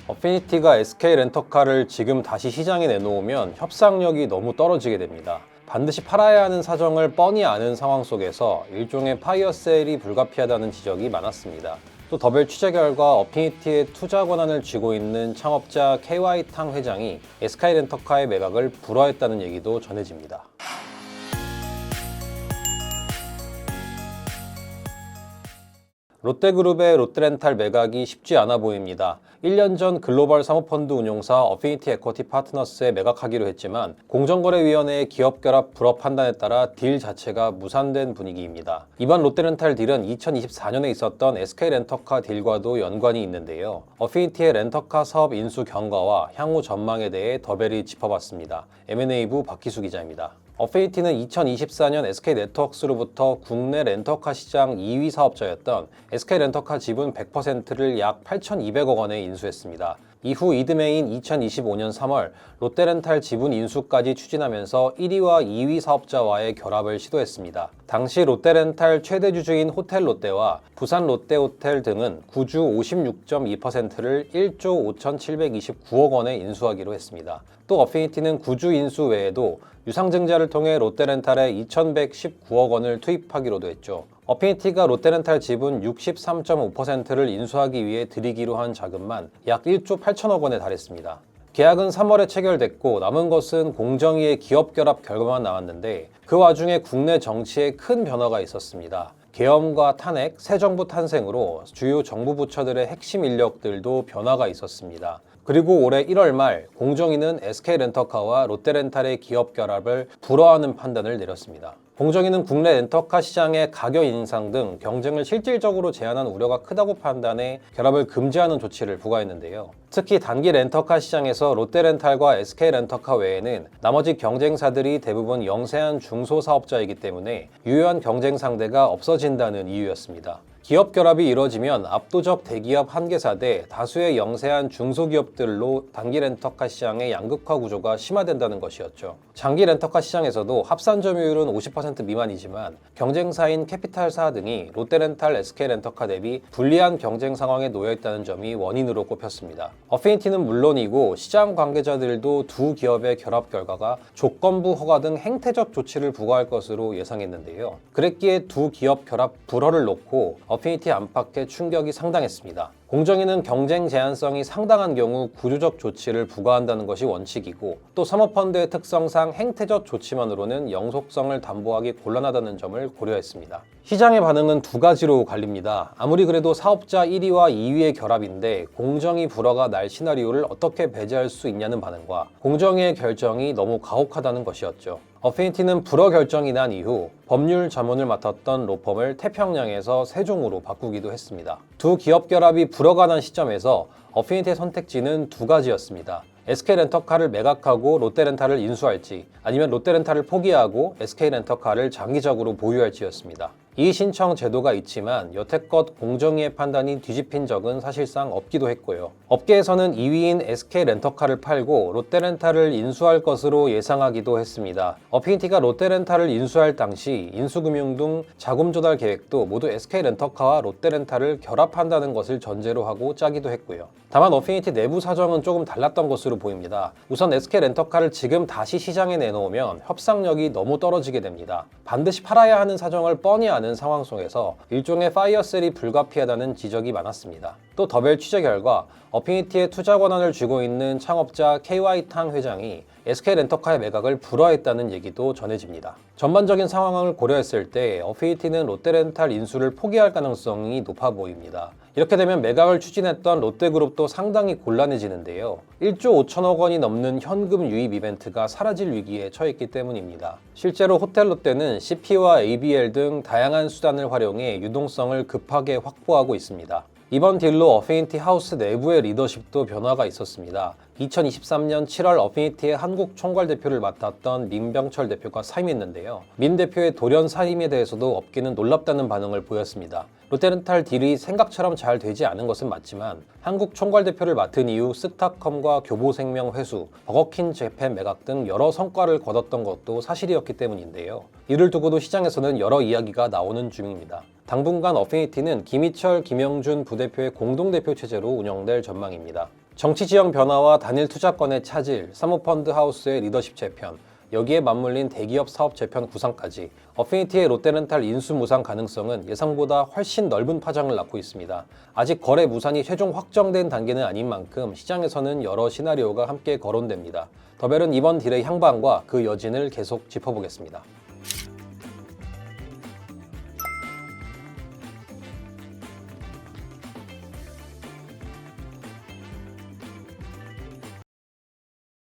어피니티가 SK 렌터카를 지금 다시 시장에 내놓으면 협상력이 너무 떨어지게 됩니다. 반드시 팔아야 하는 사정을 뻔히 아는 상황 속에서 일종의 파이어세일이 불가피하다는 지적이 많았습니다. 또 더벨 취재 결과 어피니티의 투자 권한을 쥐고 있는 창업자 KY탕 회장이 SK 렌터카의 매각을 불허했다는 얘기도 전해집니다. 롯데그룹의 롯데렌탈 매각이 쉽지 않아 보입니다. 1년 전 글로벌 사모펀드 운용사 어피니티 에쿼티 파트너스에 매각하기로 했지만 공정거래위원회의 기업결합 불허 판단에 따라 딜 자체가 무산된 분위기입니다. 이번 롯데렌탈 딜은 2024년에 있었던 SK 렌터카 딜과도 연관이 있는데요. 어피니티의 렌터카 사업 인수 경과와 향후 전망에 대해 더벨이 짚어봤습니다. M&A부 박희수 기자입니다. 어피니티는 2024년 SK네트워크스로부터 국내 렌터카 시장 2위 사업자였던 SK 렌터카 지분 100%를 약 8,200억 원에 인수했습니다. 이후 이듬해인 2025년 3월 롯데렌탈 지분 인수까지 추진하면서 1위와 2위 사업자와의 결합을 시도했습니다. 당시 롯데렌탈 최대 주주인 호텔롯데와 부산 롯데호텔 등은 구주 56.2%를 1조 5,729억 원에 인수하기로 했습니다. 또 어피니티는 구주 인수 외에도 유상증자를 통해 롯데렌탈에 2,119억 원을 투입하기로도 했죠. 어피니티가 롯데렌탈 지분 63.5%를 인수하기 위해 들이기로 한 자금만 약 1조 8천억 원에 달했습니다. 계약은 3월에 체결됐고 남은 것은 공정위의 기업결합 결과만 나왔는데 그 와중에 국내 정치에 큰 변화가 있었습니다. 계엄과 탄핵, 새 정부 탄생으로 주요 정부 부처들의 핵심 인력들도 변화가 있었습니다. 그리고 올해 1월 말 공정위는 SK렌터카와 롯데렌탈의 기업 결합을 불허하는 판단을 내렸습니다. 공정위는 국내 렌터카 시장의 가격 인상 등 경쟁을 실질적으로 제한한 우려가 크다고 판단해 결합을 금지하는 조치를 부과했는데요. 특히 단기 렌터카 시장에서 롯데렌탈과 SK렌터카 외에는 나머지 경쟁사들이 대부분 영세한 중소사업자이기 때문에 유효한 경쟁 상대가 없어진다는 이유였습니다. 기업 결합이 이뤄지면 압도적 대기업 한계사 대 다수의 영세한 중소기업들로 단기 렌터카 시장의 양극화 구조가 심화된다는 것이었죠. 장기 렌터카 시장에서도 합산 점유율은 50% 미만이지만 경쟁사인 캐피탈사 등이 롯데렌탈, SK렌터카 대비 불리한 경쟁 상황에 놓여 있다는 점이 원인으로 꼽혔습니다. 어피니티는 물론이고 시장 관계자들도 두 기업의 결합 결과가 조건부 허가 등 행태적 조치를 부과할 것으로 예상했는데요. 그랬기에 두 기업 결합 불허를 놓고 어피니티 안팎의 충격이 상당했습니다. 공정위는 경쟁 제한성이 상당한 경우 구조적 조치를 부과한다는 것이 원칙이고 또 사모펀드의 특성상 행태적 조치만으로는 영속성을 담보하기 곤란하다는 점을 고려했습니다. 시장의 반응은 두 가지로 갈립니다. 아무리 그래도 사업자 1위와 2위의 결합인데 공정위 불허가 날 시나리오를 어떻게 배제할 수 있냐는 반응과 공정위의 결정이 너무 가혹하다는 것이었죠. 어피니티는 불허 결정이 난 이후 법률 자문을 맡았던 로펌을 태평양에서 세종으로 바꾸기도 했습니다. 두 기업 결합이 불허가 난 시점에서 어피니티의 선택지는 두 가지였습니다. SK렌터카를 매각하고 롯데렌탈을 인수할지 아니면 롯데렌탈을 포기하고 SK렌터카를 장기적으로 보유할지였습니다. 이의 신청 제도가 있지만 여태껏 공정위의 판단이 뒤집힌 적은 사실상 없기도 했고요. 업계에서는 2위인 SK렌터카를 팔고 롯데렌탈을 인수할 것으로 예상하기도 했습니다. 어피니티가 롯데렌탈을 인수할 당시 인수금융 등 자금 조달 계획도 모두 SK렌터카와 롯데렌탈을 결합한다는 것을 전제로 하고 짜기도 했고요. 다만 어피니티 내부 사정은 조금 달랐던 것으로 보입니다. 우선 SK렌터카를 지금 다시 시장에 내놓으면 협상력이 너무 떨어지게 됩니다. 반드시 팔아야 하는 사정을 뻔히 아는 상황 속에서 일종의 파이어셀이 불가피하다는 지적이 많았습니다. 또 더벨 취재 결과 어피니티의 투자 권한을 쥐고 있는 창업자 KY탕 회장이 SK렌터카의 매각을 불허했다는 얘기도 전해집니다. 전반적인 상황을 고려했을 때 어피니티는 롯데렌탈 인수를 포기할 가능성이 높아 보입니다. 이렇게 되면 매각을 추진했던 롯데그룹도 상당히 곤란해지는데요. 1조 5천억 원이 넘는 현금 유입 이벤트가 사라질 위기에 처했기 때문입니다. 실제로 호텔롯데는 CP와 ABL 등 다양한 수단을 활용해 유동성을 급하게 확보하고 있습니다. 이번 딜로 어피니티 하우스 내부의 리더십도 변화가 있었습니다. 2023년 7월 어피니티의 한국 총괄 대표를 맡았던 민병철 대표가 사임했는데요. 민 대표의 돌연 사임에 대해서도 업계는 놀랍다는 반응을 보였습니다. 롯데렌탈 딜이 생각처럼 잘 되지 않은 것은 맞지만 한국 총괄 대표를 맡은 이후 스타컴과 교보생명 회수, 버거킹 재팬 매각 등 여러 성과를 거뒀던 것도 사실이었기 때문인데요. 이를 두고도 시장에서는 여러 이야기가 나오는 중입니다. 당분간 어피니티는 김희철, 김영준 부대표의 공동대표 체제로 운영될 전망입니다. 정치 지형 변화와 단일 투자권의 차질, 사모펀드 하우스의 리더십 재편, 여기에 맞물린 대기업 사업 재편 구상까지 어피니티의 롯데렌탈 인수 무산 가능성은 예상보다 훨씬 넓은 파장을 낳고 있습니다. 아직 거래 무산이 최종 확정된 단계는 아닌 만큼 시장에서는 여러 시나리오가 함께 거론됩니다. 더벨은 이번 딜의 향방과 그 여진을 계속 짚어보겠습니다.